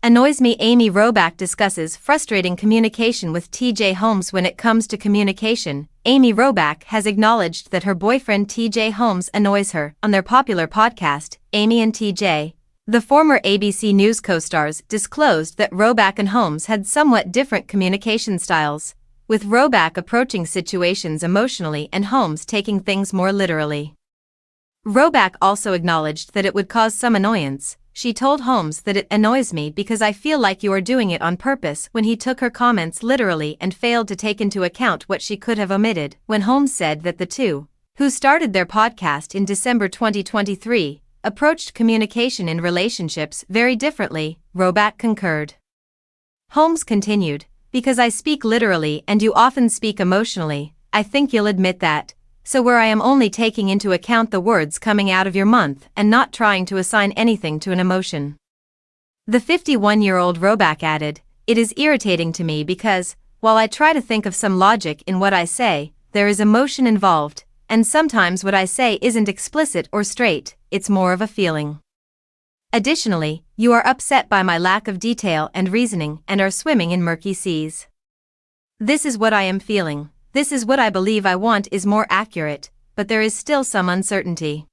Annoys me. Amy Robach discusses frustrating communication with TJ Holmes. When it comes to communication, Amy Robach has acknowledged that her boyfriend TJ Holmes annoys her. On their popular podcast, Amy and TJ, the former ABC News co-stars disclosed that Robach and Holmes had somewhat different communication styles, with Robach approaching situations emotionally and Holmes taking things more literally. Robach also acknowledged that it would cause some annoyance. She told Holmes that it annoys me because I feel like you are doing it on purpose when he took her comments literally and failed to take into account what she could have omitted. When Holmes said that the two, who started their podcast in December 2023, approached communication in relationships very differently, Robach concurred. Holmes continued, "Because I speak literally and you often speak emotionally, I think you'll admit that. So where I am only taking into account the words coming out of your mouth and not trying to assign anything to an emotion." The 51-year-old Robach added, "It is irritating to me because, while I try to think of some logic in what I say, there is emotion involved, and sometimes what I say isn't explicit or straight, it's more of a feeling. Additionally, you are upset by my lack of detail and reasoning and are swimming in murky seas. This is what I am feeling. This is what I believe I want is more accurate, but there is still some uncertainty.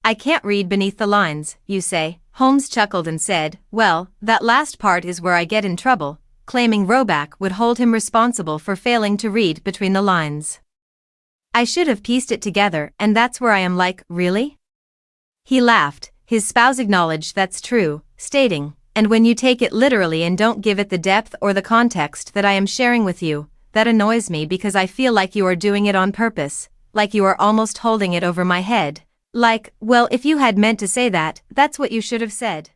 I can't read beneath the lines, you say." Holmes chuckled and said, "Well, that last part is where I get in trouble," claiming Robach would hold him responsible for failing to read between the lines. "I should have pieced it together, and that's where I am like, really?" He laughed. His spouse acknowledged that's true, stating, "And when you take it literally and don't give it the depth or the context that I am sharing with you, that annoys me because I feel like you are doing it on purpose, like you are almost holding it over my head. Like, well, if you had meant to say that, that's what you should have said."